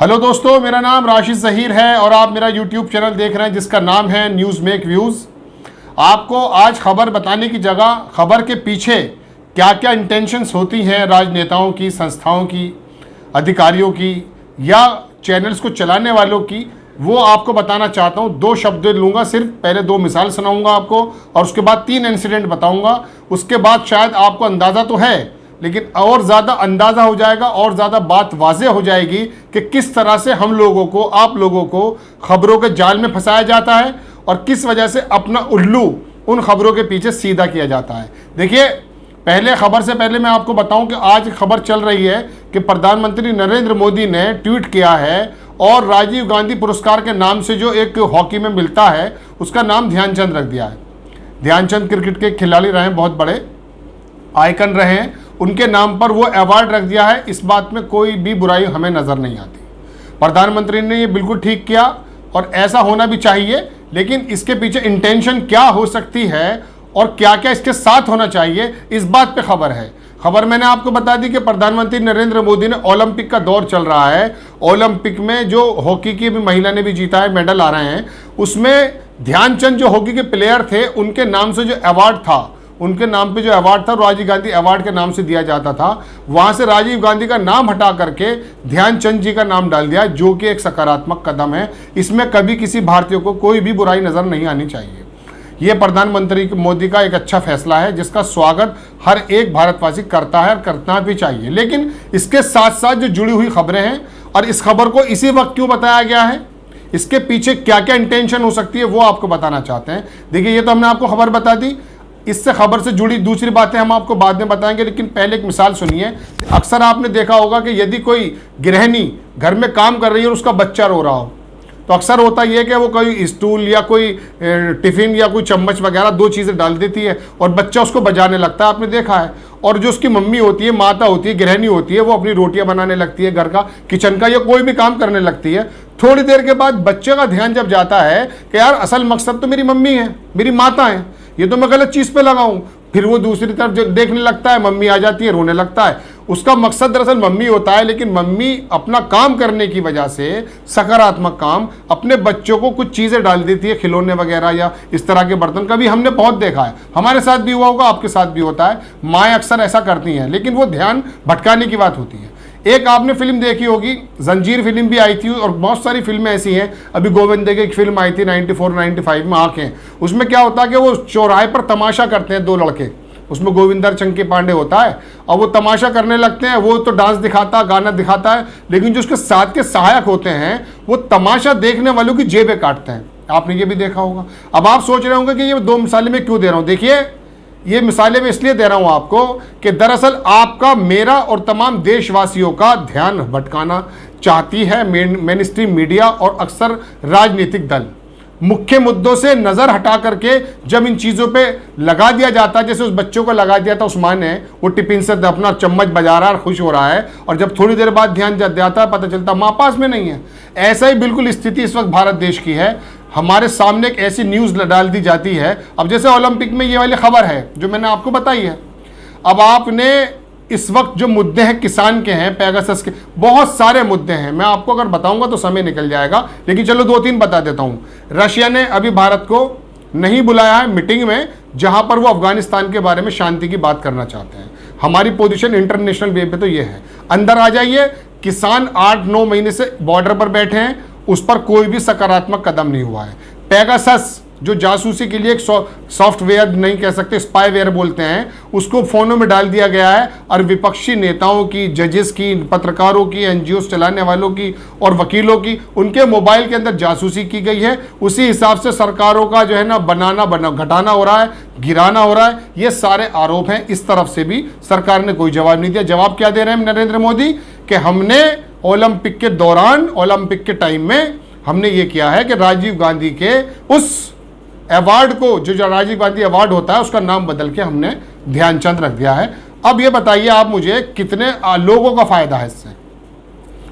Hello दोस्तों, मेरा नाम राशिद ज़हीर है और आप मेरा यूट्यूब चैनल देख रहे हैं जिसका नाम है न्यूज़ मेक व्यूज़। आपको आज खबर बताने की जगह खबर के पीछे क्या क्या इंटेंशंस होती हैं राजनेताओं की, संस्थाओं की, अधिकारियों की या चैनल्स को चलाने वालों की, वो आपको बताना चाहता हूँ। 2 शब्द लूँगा सिर्फ, पहले 2 मिसाल सुनाऊँगा आपको और उसके बाद 3 इंसिडेंट बताऊँगा। उसके बाद शायद आपको अंदाज़ा तो है लेकिन और ज़्यादा अंदाज़ा हो जाएगा और ज़्यादा बात वाज़ेह हो जाएगी कि किस तरह से हम लोगों को, आप लोगों को खबरों के जाल में फंसाया जाता है और किस वजह से अपना उल्लू उन खबरों के पीछे सीधा किया जाता है। देखिए, पहले खबर से पहले मैं आपको बताऊं कि आज खबर चल रही है कि प्रधानमंत्री नरेंद्र मोदी ने ट्वीट किया है और राजीव गांधी पुरस्कार के नाम से जो एक हॉकी में मिलता है उसका नाम ध्यानचंद रख दिया है। ध्यानचंद क्रिकेट के खिलाड़ी रहे हैं, बहुत बड़े आइकन रहे हैं, उनके नाम पर वो अवार्ड रख दिया है। इस बात में कोई भी बुराई हमें नज़र नहीं आती। प्रधानमंत्री ने ये बिल्कुल ठीक किया और ऐसा होना भी चाहिए, लेकिन इसके पीछे इंटेंशन क्या हो सकती है और क्या क्या इसके साथ होना चाहिए, इस बात पे खबर है। खबर मैंने आपको बता दी कि प्रधानमंत्री नरेंद्र मोदी ने, ओलंपिक का दौर चल रहा है, ओलंपिक में जो हॉकी की भी महिला ने भी जीता है, मेडल आ रहे हैं, उसमें ध्यानचंद जो हॉकी के प्लेयर थे उनके नाम से जो अवार्ड था, उनके नाम पे जो अवार्ड था राजीव गांधी अवार्ड के नाम से दिया जाता था, वहाँ से राजीव गांधी का नाम हटा करके ध्यानचंद जी का नाम डाल दिया, जो कि एक सकारात्मक कदम है। इसमें कभी किसी भारतीय को कोई भी बुराई नज़र नहीं आनी चाहिए। ये प्रधानमंत्री मोदी का एक अच्छा फैसला है जिसका स्वागत हर एक भारतवासी करता है और करना भी चाहिए। लेकिन इसके साथ साथ जो जुड़ी हुई खबरें हैं और इस खबर को इसी वक्त क्यों बताया गया है, इसके पीछे क्या क्या इंटेंशन हो सकती है, वो आपको बताना चाहते हैं। देखिए, ये तो हमने आपको खबर बता दी, इससे खबर से जुड़ी दूसरी बातें हम आपको बाद में बताएंगे, लेकिन पहले एक मिसाल सुनिए। अक्सर आपने देखा होगा कि यदि कोई गृहिणी घर में काम कर रही है और उसका बच्चा रो रहा हो, तो अक्सर होता यह कि वो कोई स्टूल या कोई टिफ़िन या कोई चम्मच वगैरह 2 चीज़ें डाल देती है और बच्चा उसको बजाने लगता है, आपने देखा है। और जो उसकी मम्मी होती है, माता होती है, गृहिणी होती है, वो अपनी रोटियां बनाने लगती है, घर का, किचन का या कोई भी काम करने लगती है। थोड़ी देर के बाद बच्चे का ध्यान जब जाता है कि यार असल मकसद तो मेरी मम्मी है, मेरी माता है, ये तो मैं गलत चीज़ पे लगाऊं, फिर वो दूसरी तरफ जो देखने लगता है, मम्मी आ जाती है, रोने लगता है। उसका मकसद दरअसल मम्मी होता है, लेकिन मम्मी अपना काम करने की वजह से, सकारात्मक काम, अपने बच्चों को कुछ चीज़ें डाल देती है, खिलौने वगैरह या इस तरह के बर्तन। कभी हमने बहुत देखा है, हमारे साथ भी हुआ होगा, आपके साथ भी होता है, माएँ अक्सर ऐसा करती हैं, लेकिन वो ध्यान भटकाने की बात होती है। एक आपने फिल्म देखी होगी, जंजीर फिल्म भी आई थी और बहुत सारी फिल्में ऐसी हैं। अभी गोविंदा की एक फिल्म आई थी 94-95 में, आंखें। उसमें क्या होता है कि वो चौराहे पर तमाशा करते हैं 2 लड़के, उसमें गोविंदर चंकी पांडे होता है और वो तमाशा करने लगते हैं। वो तो डांस दिखाता, गाना दिखाता है, लेकिन जो उसके साथ के सहायक होते हैं वो तमाशा देखने वालों की जेबें काटते हैं। आपने ये भी देखा होगा। अब आप सोच रहे होंगे कि ये 2 मिसालें मैं क्यों दे रहा हूँ। देखिए, ये मिसालें मैं इसलिए दे रहा हूं आपको कि दरअसल आपका, मेरा और तमाम देशवासियों का ध्यान भटकाना चाहती है मेन स्ट्रीम मीडिया और अक्सर राजनीतिक दल। मुख्य मुद्दों से नज़र हटा करके जब इन चीज़ों पे लगा दिया जाता है, जैसे उस बच्चों को लगा दिया था उस माँ ने, वो टिफिन से अपना चम्मच बजा रहा है और खुश हो रहा है, और जब थोड़ी देर बाद ध्यान जाता है, पता चलता माँ पास में नहीं है। ऐसा ही बिल्कुल स्थिति इस वक्त भारत देश की है। हमारे सामने एक ऐसी न्यूज़ डाल दी जाती है, अब जैसे ओलंपिक में ये वाली खबर है जो मैंने आपको बताई है। अब आपने इस वक्त जो मुद्दे हैं किसान के हैं, पेगासस के, बहुत सारे मुद्दे हैं। मैं आपको अगर बताऊंगा तो समय निकल जाएगा, लेकिन चलो 2-3 बता देता हूं। रशिया ने अभी भारत को नहीं बुलाया है मीटिंग में, जहां पर वो अफगानिस्तान के बारे में शांति की बात करना चाहते हैं। हमारी पोजीशन इंटरनेशनल वे पे तो ये है, अंदर आ जाइए। किसान 8-9 महीने से बॉर्डर पर बैठे हैं, उस पर कोई भी सकारात्मक कदम नहीं हुआ है। पेगासस जो जासूसी के लिए एक सॉफ्टवेयर, नहीं कह सकते, स्पाईवेयर बोलते हैं, उसको फ़ोनों में डाल दिया गया है और विपक्षी नेताओं की, जजेस की, पत्रकारों की, एनजीओ चलाने वालों की और वकीलों की, उनके मोबाइल के अंदर जासूसी की गई है। उसी हिसाब से सरकारों का जो है ना घटाना हो रहा है, गिराना हो रहा है। ये सारे आरोप हैं। इस तरफ से भी सरकार ने कोई जवाब नहीं दिया। जवाब क्या दे रहे हैं नरेंद्र मोदी कि हमने ओलंपिक के दौरान, ओलंपिक के टाइम में हमने ये किया है कि राजीव गांधी के उस अवार्ड को, जो राजीव गांधी अवार्ड होता है, उसका नाम बदल के हमने ध्यानचंद रख दिया है। अब ये बताइए आप मुझे, कितने लोगों का फायदा है इससे?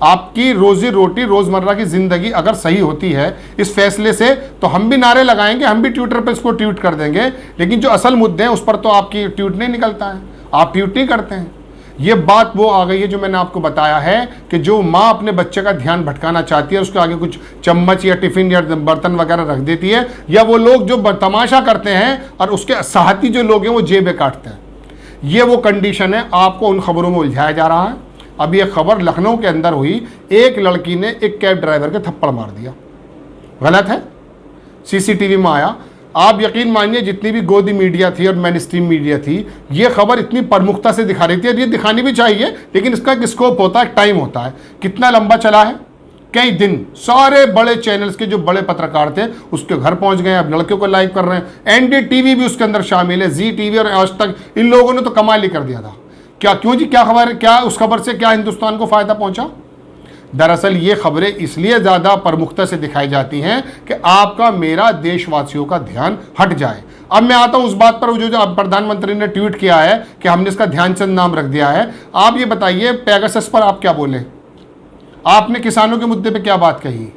आपकी रोजी रोटी, रोजमर्रा की जिंदगी अगर सही होती है इस फैसले से, तो हम भी नारे लगाएंगे, हम भी ट्विटर पर इसको ट्वीट कर देंगे, लेकिन जो असल मुद्दे हैं उस पर तो आपकी ट्वीट नहीं निकलता है, आप ट्वीट नहीं करते हैं। ये बात वो आ गई है जो मैंने आपको बताया है कि जो माँ अपने बच्चे का ध्यान भटकाना चाहती है, उसके आगे कुछ चम्मच या टिफिन या बर्तन वगैरह रख देती है, या वो लोग जो तमाशा करते हैं और उसके साथी जो लोग हैं वो जेबें काटते हैं। ये वो कंडीशन है। आपको उन खबरों में उलझाया जा रहा है। अभी एक खबर लखनऊ के अंदर हुई, एक लड़की ने एक कैब ड्राइवर के थप्पड़ मार दिया। गलत है, सीसीटीवी में आया। आप यकीन मानिए जितनी भी गोदी मीडिया थी और मेन स्ट्रीम मीडिया थी, ये खबर इतनी प्रमुखता से दिखा रही थी, और ये दिखानी भी चाहिए, लेकिन इसका एक स्कोप होता है, टाइम होता है। कितना लंबा चला है, कई दिन। सारे बड़े चैनल्स के जो बड़े पत्रकार थे उसके घर पहुंच गए, अब लड़कियों को लाइव कर रहे हैं। एनडीटीवी भी उसके अंदर शामिल है, जी टीवी और आज तक, इन लोगों ने तो कमाल ही कर दिया था। क्या क्यों जी, क्या खबर है, क्या उस खबर से क्या हिंदुस्तान को फायदा पहुंचा? दरअसल ये खबरें इसलिए ज़्यादा प्रमुखता से दिखाई जाती हैं कि आपका मेरा देशवासियों का ध्यान हट जाए। अब मैं आता हूं उस बात पर, जो प्रधानमंत्री ने ट्वीट किया है कि हमने इसका ध्यानचंद नाम रख दिया है। आप ये बताइए, पेगासस पर आप क्या बोले? आपने किसानों के मुद्दे पे क्या बात कही?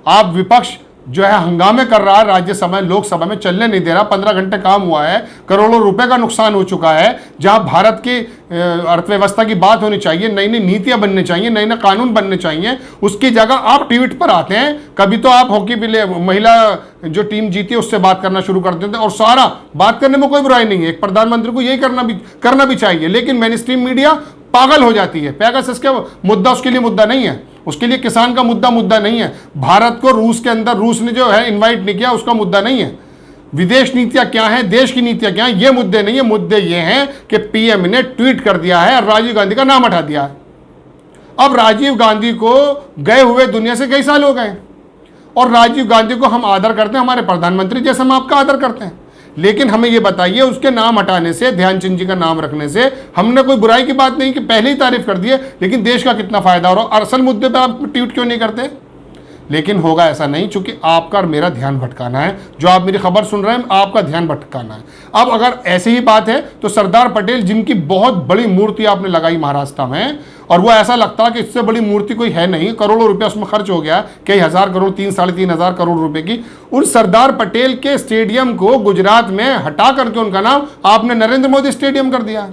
आप विपक्ष जो है हंगामे कर रहा है, राज्यसभा लोकसभा में चलने नहीं दे रहा। 15 घंटे काम हुआ है, करोड़ों रुपए का नुकसान हो चुका है। जहां भारत की अर्थव्यवस्था की बात होनी चाहिए, नई नई नीतियां बननी चाहिए, नए नए कानून बनने चाहिए, उसकी जगह आप ट्वीट पर आते हैं। कभी तो आप हॉकी प्ले महिला जो टीम जीती है उससे बात करना शुरू कर देते हैं, और सारा बात करने में कोई बुराई नहीं है, एक प्रधानमंत्री को यही करना भी चाहिए। लेकिन मेन स्ट्रीम मीडिया पागल हो जाती है। पेगासस का मुद्दा उसके लिए मुद्दा नहीं है, उसके लिए किसान का मुद्दा नहीं है। भारत को रूस के अंदर, रूस ने जो है इनवाइट नहीं किया, उसका मुद्दा नहीं है। विदेश नीतियां क्या है, देश की नीतियां क्या है, ये मुद्दे नहीं है। मुद्दे ये हैं कि पीएम ने ट्वीट कर दिया है और राजीव गांधी का नाम हटा दिया है। अब राजीव गांधी को गए हुए दुनिया से कई साल हो गए, और राजीव गांधी को हम आदर करते हैं, हमारे प्रधानमंत्री जैसे हम आपका आदर करते हैं। लेकिन हमें यह बताइए, उसके नाम हटाने से, ध्यानचंद जी का नाम रखने से हमने कोई बुराई की बात नहीं की, पहले ही तारीफ कर दिए, लेकिन देश का कितना फायदा हो रहा है। असल मुद्दे पे आप ट्वीट क्यों नहीं करते? लेकिन होगा ऐसा नहीं, चूंकि आपका और मेरा ध्यान भटकाना है। जो आप मेरी खबर सुन रहे हैं, आपका ध्यान भटकाना है। अब अगर ऐसी ही बात है तो सरदार पटेल, जिनकी बहुत बड़ी मूर्ति आपने लगाई महाराष्ट्र में, और वो ऐसा लगता है कि इससे बड़ी मूर्ति कोई है नहीं, करोड़ों रुपया उसमें खर्च हो गया, कई हजार करोड़, 3-3.5 करोड़ रुपए की। उन सरदार पटेल के स्टेडियम को गुजरात में हटा करके उनका नाम आपने नरेंद्र मोदी स्टेडियम कर दिया।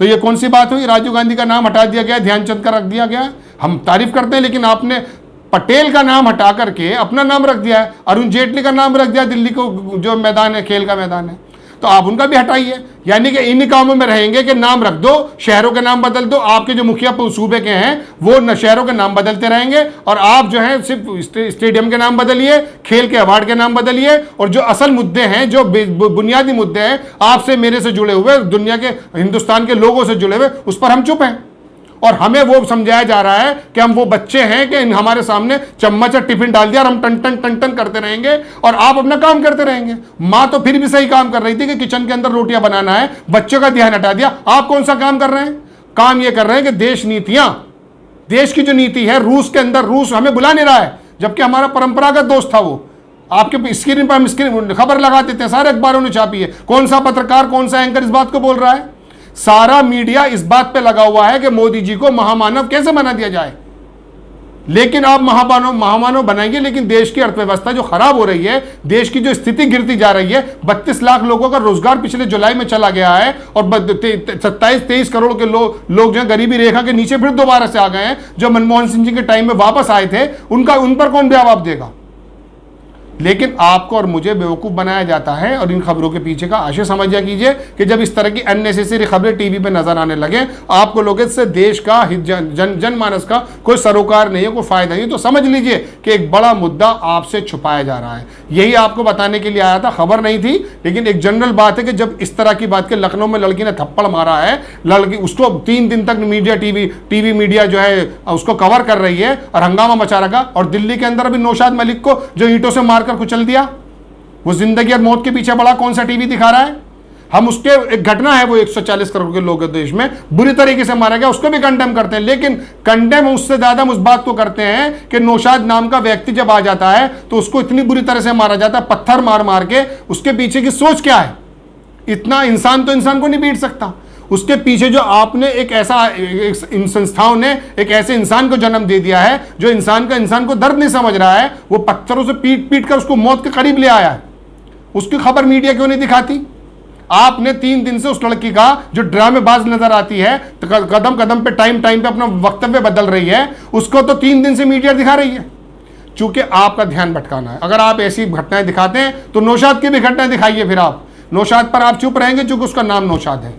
तो ये कौन सी बात हुई? राजीव गांधी का नाम हटा दिया गया, ध्यानचंद का रख दिया गया। हम तारीफ करते हैं, लेकिन आपने पटेल का नाम हटा करके अपना नाम रख दिया है। अरुण जेटली का नाम रख दिया, दिल्ली को जो मैदान है, खेल का मैदान है, तो आप उनका भी हटाइए। यानी कि इन कामों में रहेंगे कि नाम रख दो, शहरों के नाम बदल दो। आपके जो मुखिया सूबे के हैं वो शहरों के नाम बदलते रहेंगे, और आप जो है सिर्फ स्टेडियम के नाम बदलिए, खेल के अवार्ड के नाम बदलिए, और जो असल मुद्दे हैं, जो बुनियादी मुद्दे हैं, आपसे मेरे से जुड़े हुए, दुनिया के, हिंदुस्तान के लोगों से जुड़े हुए, उस पर हम चुप हैं। और हमें वो समझाया जा रहा है कि हम वो बच्चे हैं कि हमारे सामने चम्मच और टिफिन डाल दिया और हम टन टन करते रहेंगे और आप अपना काम करते रहेंगे। माँ तो फिर भी सही काम कर रही थी कि किचन के अंदर रोटियां बनाना है, बच्चों का ध्यान हटा दिया। आप कौन सा काम कर रहे हैं? काम ये कर रहे हैं कि देश नीतियां, देश की जो नीति है, रूस के अंदर, रूस हमें बुला नहीं रहा है, जबकि हमारा परंपरागत दोस्त था वो। आपके स्क्रीन पर हम स्क्रीन खबर लगा देते हैं, सारे अखबारों ने छापी है। कौन सा पत्रकार, कौन सा एंकर इस बात को बोल रहा है? सारा मीडिया इस बात पे लगा हुआ है कि मोदी जी को महामानव कैसे बना दिया जाए। लेकिन आप महामानव बनाएंगे, लेकिन देश की अर्थव्यवस्था जो खराब हो रही है, देश की जो स्थिति गिरती जा रही है, 32 लाख लोगों का रोजगार पिछले जुलाई में चला गया है, और 27-23 करोड़ के लोग जो गरीबी रेखा के नीचे फिर दोबारा से आ गए हैं, जो मनमोहन सिंह जी के टाइम में वापस आए थे, उन पर कौन जवाब देगा? लेकिन आपको और मुझे बेवकूफ़ बनाया जाता है, और इन खबरों के पीछे का आशय समझा कीजिए कि जब इस तरह की अननेसेसरी खबरें टीवी पे नजर आने लगे, आपको लोग इससे देश का जनमानस का कोई सरोकार नहीं है, कोई फायदा नहीं, तो समझ लीजिए कि एक बड़ा मुद्दा आपसे छुपाया जा रहा है। यही आपको बताने के लिए आया था, खबर नहीं थी, लेकिन एक जनरल बात है कि जब इस तरह की बात के, लखनऊ में लड़की ने थप्पड़ मारा है, लड़की उसको 3 दिन तक मीडिया टीवी मीडिया जो है उसको कवर कर रही है और हंगामा मचा रखा। और दिल्ली के अंदर अभी नौशाद मलिक को जो ईंटों से मार कर कुचल दिया, वो जिंदगी और मौत के पीछे बड़ा कौन सा टीवी दिखा रहा है? हम उसके, एक घटना है, वो 140 करोड़ के लोग देश में बुरी तरीके से मारा गया, उसको भी कंडेम करते हैं। लेकिन कंडेम उससे ज्यादा हम उस बात को करते हैं कि नौशाद नाम का व्यक्ति जब आ जाता है तो उसको इतनी बुरी तरह से मारा जाता है, पत्थर मार मार के। उसके पीछे की सोच क्या है? इतना इंसान तो इंसान को नहीं पीट सकता। उसके पीछे जो आपने इन संस्थाओं ने एक ऐसे इंसान को जन्म दे दिया है जो इंसान को दर्द नहीं समझ रहा है, वो पत्थरों से पीट कर उसको मौत के करीब ले आया है। उसकी खबर मीडिया क्यों नहीं दिखाती? आपने 3 दिन से उस लड़की का जो ड्रामेबाज नजर आती है, तो कदम कदम पे टाइम पे अपना वक्तव्य बदल रही है, उसको तो 3 दिन से मीडिया दिखा रही है, चूंकि आपका ध्यान भटकाना है। अगर आप ऐसी घटनाएं दिखाते हैं तो नौशाद की भी घटनाएं दिखाइए। फिर आप नौशाद पर आप चुप रहेंगे चूंकि उसका नाम नौशाद है।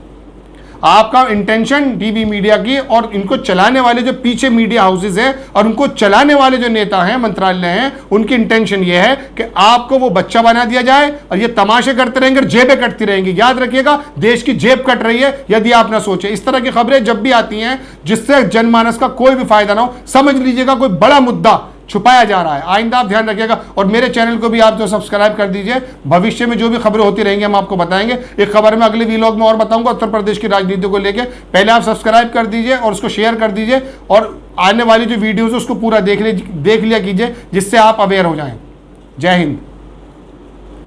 आपका इंटेंशन टीवी मीडिया की और इनको चलाने वाले जो पीछे मीडिया हाउसेज है और उनको चलाने वाले जो नेता हैं, मंत्रालय हैं, उनकी इंटेंशन ये है कि आपको वो बच्चा बना दिया जाए और ये तमाशे करते रहेंगे और जेबें कटती रहेंगी। याद रखिएगा, देश की जेब कट रही है यदि आप ना सोचे। इस तरह की खबरें जब भी आती हैं जिससे जनमानस का कोई भी फायदा ना हो, समझ लीजिएगा कोई बड़ा मुद्दा छुपाया जा रहा है। आइंदा आप ध्यान रखिएगा और मेरे चैनल को भी आप जो सब्सक्राइब कर दीजिए। भविष्य में जो भी खबरें होती रहेंगी हम आपको बताएंगे। एक खबर में अगले वीलॉग में और बताऊंगा उत्तर प्रदेश की राजनीति को लेकर। पहले आप सब्सक्राइब कर दीजिए और उसको शेयर कर दीजिए और आने वाली जो वीडियोज है उसको पूरा देख लिया कीजिए, जिससे आप अवेयर हो जाएं। जय हिंद।